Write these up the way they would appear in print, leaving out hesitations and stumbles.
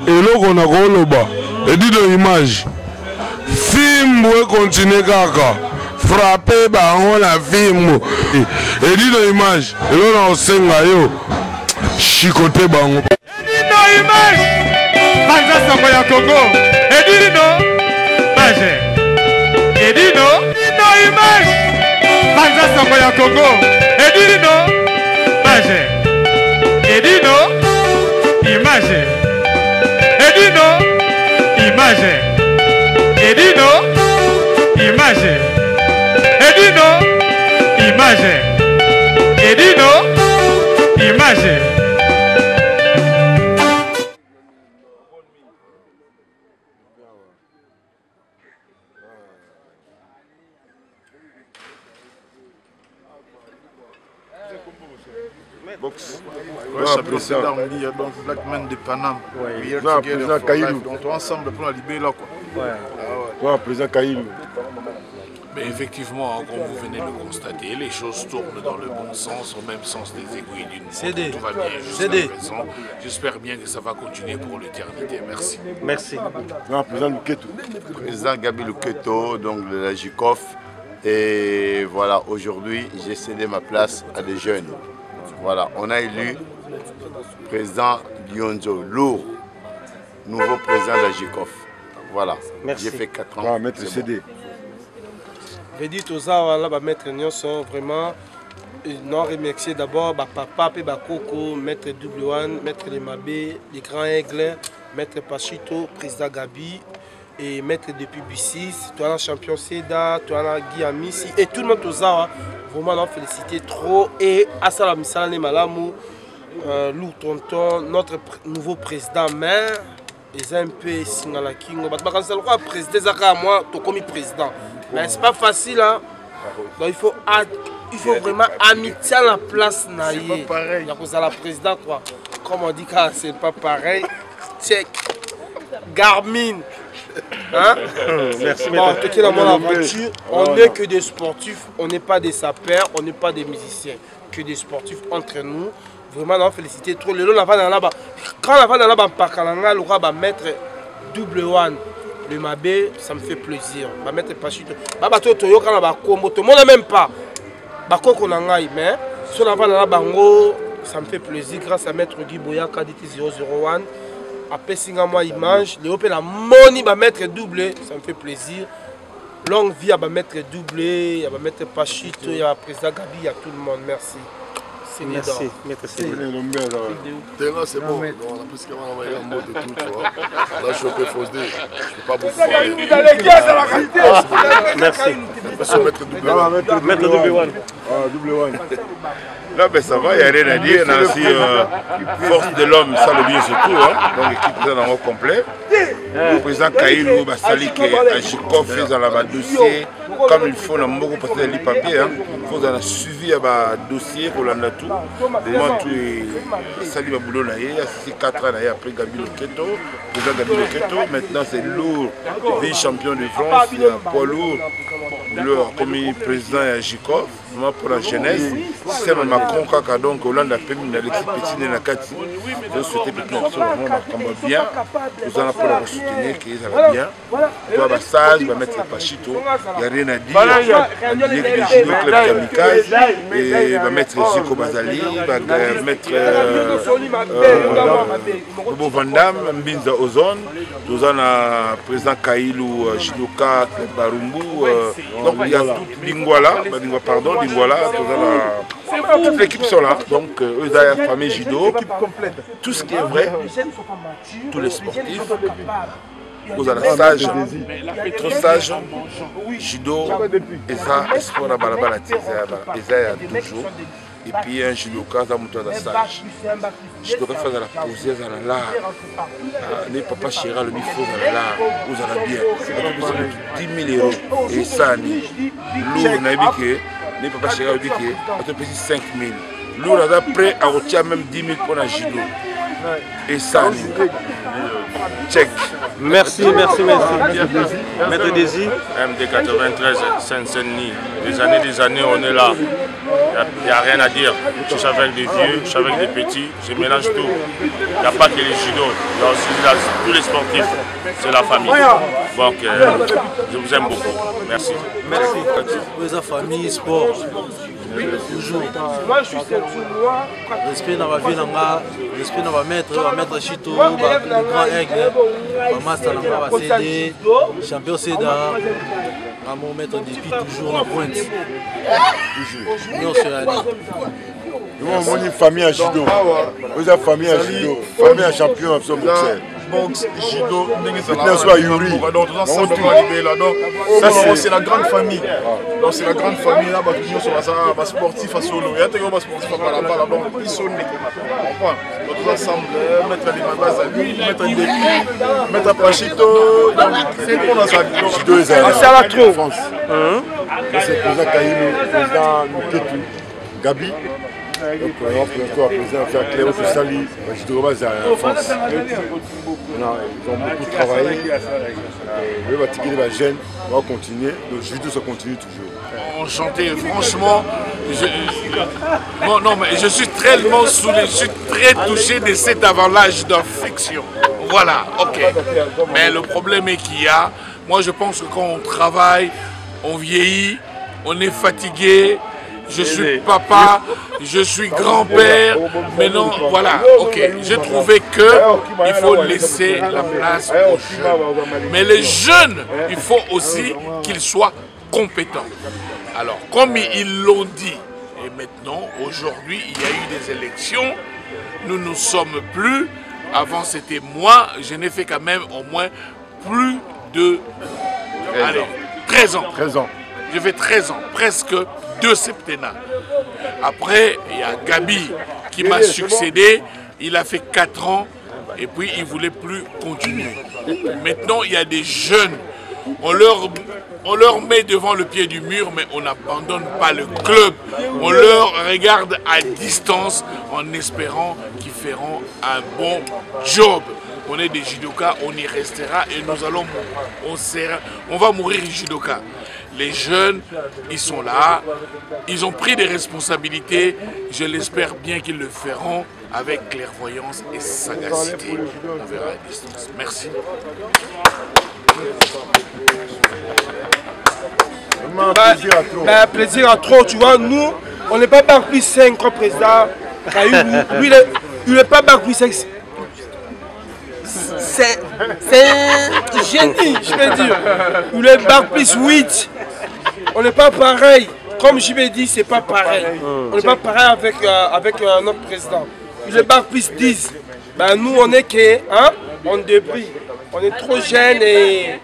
eloko na koloba edito image fimbo ekontinue kaka frappe bango na fimbo edito image eloko na kosenga yo chikote bango edito image banza sango ya Congo edito mage edito image banza sango ya Congo edito mage edito image edito image edito image edito image edito image Box. Président d'Arménie, donc Black Man de Paname. We are together for life. Donc ensemble pour la libérer là quoi. Ouais, président Kaïm. Mais effectivement, comme vous venez de le constater, les choses tournent dans le bon sens, au même sens des aiguilles d'une montre. Tout va bien jusqu'à présent. J'espère bien que ça va continuer pour l'éternité. Merci. Merci. Non, président Luketo. Président Gabi Luketo, donc de la JICOF. Et voilà, aujourd'hui, j'ai cédé ma place à des jeunes. Voilà, on a élu président Dionzo Lourd, nouveau président de la JICOF. Voilà, j'ai fait 4 ans. Ah, maître CD. Je dis tout ça, là, maître Nyonso, vraiment, non remercier d'abord papa, Coco, maître W1, maître Lemabé, les grands aigles, maître Pachito, président Gabi, et maître depuis B6, toi la champion Seda, toi la Guy Amissi, et tout le monde tout ça, vraiment, on félicité trop, et à ça la Missala Malamou, Lou Tonton, notre nouveau président maire, les MP Singala Kingo, le président Zaka, moi, tu comme président. Mais c'est pas facile, hein. Donc il faut vraiment amitié à la place. C'est pas pareil. Il y a la présidente, quoi. Comme on dit, c'est pas pareil. Check. Garmin. Hein? Merci, bon, en tout cas, dans l'aventure, on n'est que des sportifs, on n'est pas des sapeurs, on n'est pas des musiciens. Que des sportifs entre nous. Vraiment, on félicite trop. Quand on va dans la Pakalanga, on va mettre double one. Le Mabé, ça me fait plaisir. Je vais mettre Pachito. Je ne même pas. Mais si on va dans la bango, ça me fait plaisir. Grâce à Maître Guy Boyaka, DT 001. Après 5 mois, il mange. Le la money va mettre doublé. Ça me fait plaisir. Longue vie, va mettre doublé. Il va mettre Pachito. Il y a le président Gabi, il y a tout le monde. Merci. Merci, maître Cédé. C'est bon, on a plus qu'à envoyer un mot de tout, tu vois. Là, je suis un peu fausse D. Je ne peux pas beaucoup parler. Merci. Maître W1. Là, ben ça va, il n'y a rien à dire. On a aussi force de l'homme, ça le bien surtout. Hein. Donc, équipe présente en haut complet. Le président Kaïlou, Sali, qui a Jikov, fait dans le dossier, comme il faut, dans beaucoup de papiers. Il faut dans le suivi du dossier pour l'en tout. Moi, tout est Sali Baboulou, il y a 4 ans après Gabi Luketo. Président Gabi Luketo, maintenant c'est lourd, vice-champion de France, poids lourd. Comme président à Jikov, pour la jeunesse, c'est Macron Kaka, donc Hollande a permis d'Alexis Petit et Nakati. Je souhaitais que nous combat bien, nous allons pour la soutenir, qu'ils allaient bien. Il va sage, il va mettre Pachito, il n'y a rien à dire. Il va mettre le Judo Club Kamikaze, et il va mettre Zico Bazali, il va mettre Bobo Vandam, Mbinza Ozone, nous allons le président Kaïlou, Jidoka, Barumbu. Donc il y a toute Lingwala, pardon, Lingwala, toute l'équipe sont là. Donc eux, ils ont la famille judo, tout ce qui est vrai, tous les sportifs. Vous avez stage, trop sage, judo, et ça, espoir à Balabala, et ça, il y a toujours. Et puis un judoka, ça monte dans stage. Judoka fait dans la posée, dans la lard. Les papas chéra, le bifo dans la lard, vous allez bien. 10 000 €. Et ça, lourd, n'a pas les papas chéra, le bifo, on te 5 000. Lourd, on a prêt à retirer même 10 000 pour un judo. Et ça, check. Merci. Maître Désir. MD 93, Seine-Saint-Denis. Des années, on est là. Il n'y a rien à dire. Je suis avec des vieux, je suis avec des petits, je mélange tout. Il n'y a pas que les judo. Il y a aussi tous les sportifs. C'est la famille. Donc, je vous aime beaucoup. Merci. Merci. La famille, sport. Toujours. Respect dans ma vie, respect dans ma maître Chito, le grand aigle, ma master dans ma CD, champion Seda, mon maître depuis toujours en pointe. Toujours. Nous avons une famille à judo. Vous avez famille à judo. Famille à champion en boxeur. Boxe, judo, maintenant soit Yuri. Ça c'est la grande famille. Donc c'est la grande famille là, nous sommes sportifs à solo. Il y a des sportifs à Palapala, donc ils sont nés. Donc ensemble, mettre les mains à lui, mettre un défi, mettre un Pachito. C'est pour la salle. Judo est à la trop. France. C'est le président Kaïlou, le président Luketu, Gabi. Donc, on va président faire clair au Sali, judo base en France. Ils ont beaucoup travaillé. On va fatiguer les jeunes, on va continuer. Le judo, ça continue toujours. Enchanté, franchement, je suis tellement saoulé, je suis très touché de cet avalanche d'affection. Voilà, ok. Mais le problème est qu'il y a, moi je pense que quand on travaille, on vieillit, on est fatigué. Je suis papa, je suis grand-père, mais non, voilà, ok. J'ai trouvé qu'il faut laisser la place aux jeunes. Mais les jeunes, il faut aussi qu'ils soient compétents. Alors, comme ils l'ont dit, et maintenant, aujourd'hui, il y a eu des élections, nous ne sommes plus, avant c'était moi, je n'ai fait quand même au moins plus de 13 ans. 13 ans. Je fais 13 ans, presque 2 septennats. Après, il y a Gabi qui m'a succédé, il a fait 4 ans et puis il ne voulait plus continuer. Maintenant, il y a des jeunes, on leur met devant le pied du mur, mais on n'abandonne pas le club. On leur regarde à distance en espérant qu'ils feront un bon job. On est des judokas, on y restera et on va mourir judokas. Les jeunes, ils sont là, ils ont pris des responsabilités, je l'espère bien qu'ils le feront avec clairvoyance et sagacité. On verra à distance. Merci. Plaisir à trop, tu vois, nous, on n'est pas bac plus 5 comme président. Lui, il n'est pas bac plus 5. C'est un génie, je peux dire. Il est bac plus 8. On n'est pas pareil. Comme je l'ai dit, c'est pas pareil. On n'est pas pareil avec notre président. Il est bac plus 10. Ben, nous, on est que, hein, on débris. On est trop jeunes et...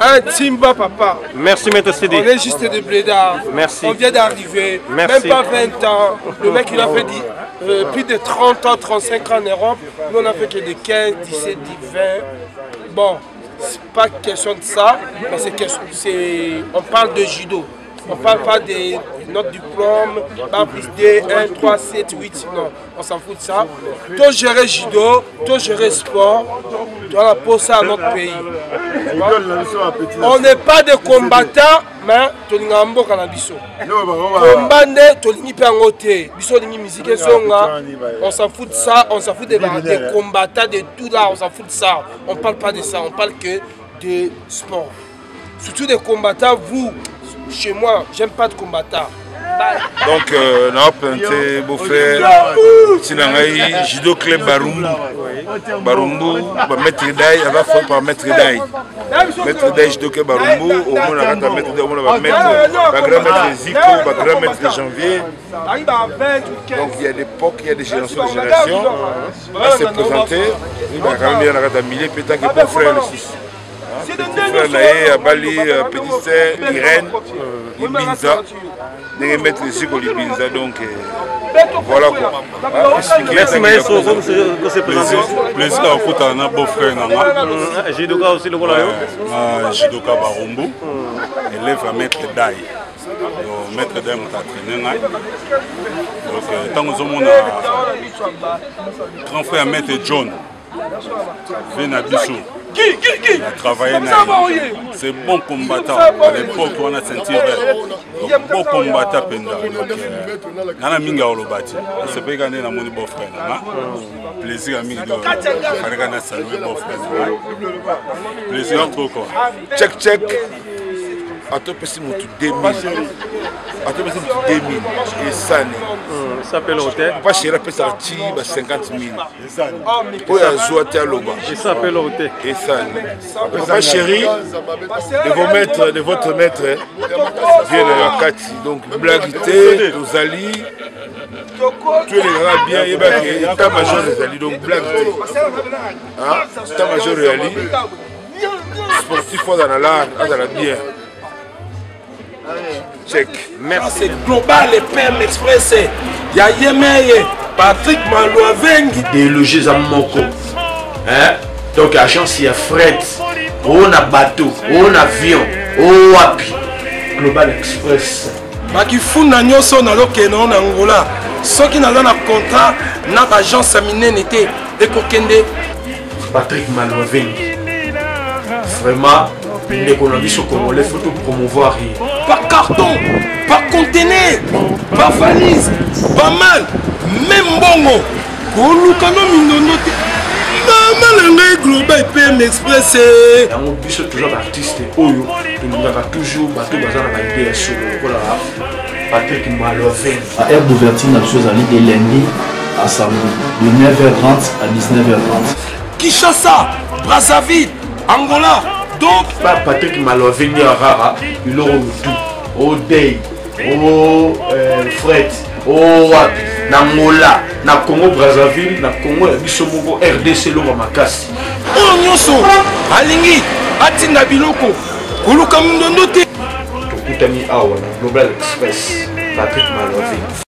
Un Timba papa. Merci Maître CD. On est juste des blédards. Merci. On vient d'arriver. Même pas 20 ans. Le mec il a fait plus de 30 ans, 35 ans en Europe. Nous on a fait que des 15, 17, 20. Bon, c'est pas question de ça, mais on parle de judo. On ne parle pas de notre diplôme, pas plus de 1, 3, 7, 8, non, on s'en fout de ça. Tout gérer judo, tout gérer sport, tu dois poser ça à notre pays. On n'est pas des combattants, mais tu es un bon cannabis. Combattre, tu es un côté. On s'en fout de ça, on s'en fout des combattants, de tout là, on s'en fout de ça. On ne parle pas de ça, on parle que de sport. Surtout des combattants, vous. Chez moi, j'aime pas de combattants. Donc, on a planté beau frère, Sinangaï, Judo Club Barumbu. Barumbu, Maître Daï, elle va faire par Maître Daï. Maître Daï, Judo Club Barumbu, au moins on a Maître Daï, on va mettre grand-maître Zico, grand-maître de janvier. Donc il y a des époques, il y a des générations de générations. On s'est présenté, il y a quand même un millier, peut-être que beau frère le 6. Petit frère Naé, Abali, Petit Sœur, Irène, Ibinza, des maîtres ici pour l'Ibinza, donc voilà quoi. Merci Maestro, comme c'est présenté. Plaisir à foutre un beau frère. Judoka aussi le voilà. Judoka Barumbu, élève à Maître Daï. Maître Daï m'a entraîné. Donc, tant que nous avons un grand frère Maître John. Venabiso. Il a travaillé. C'est bon combattant. À l'époque, on a senti bon combattant. Nana minga olobati. C'est pas gagné dans mon beau-frère. Plaisir à minga. Farigana saluer beau-frère. Plaisir trop quoi. Check. A toi petit mon tout 2000. A toi petit mon 2000. Et ça ça s'appelle l'hôtel. Pas cher à ça 50 000. Pour la joie à l'oba. Et ça s'appelle l'hôtel. Et ça. Pas chéri de votre maître viennent à Kati. Donc Blagité, Rosali. Tous les gars bien, il y a un major Rosali. Donc Blagité. Un major Rosali. Sportif dans la bière. Check. Merci. C'est global et PM Express. Il y a Yemeye, Patrick Malouaveng. Idéologie Zamoko. Donc la chance il y a fret. On a bateau, on a avion, on a Global Express. Bakifuna nyoso na lokeno na Angola. Ceux qui n'ont pas de contrat, notre agence minée n'était écoquendé. Patrick Malouaveng. Vraiment. L'économie sur Congolais, il faut tout promouvoir. Par carton, par conteneur, par valise, pas mal, même bongo. Pour nous, quand on global PM Express. On bus toujours artiste. Oyo, nous avons toujours battu dans la idée sur le Patrick Malouaveng. À aire d'ouverture, nous sommes allés de lundi à samedi, de 9h30 à 19h30. Kinshasa, Brazzaville, Angola. Donc, Patrick Malouaveng Rara, il aura tout. Au Day, au Fred, au Nangola, na Congo Brazzaville, na Congo Bisomoko, RDC Loma Makasi. Oh Nyoso, Alingi, Atina Biloko, Kuluka Mundonote. Tokutani Awa, Global Express, Patrick Malouaveng.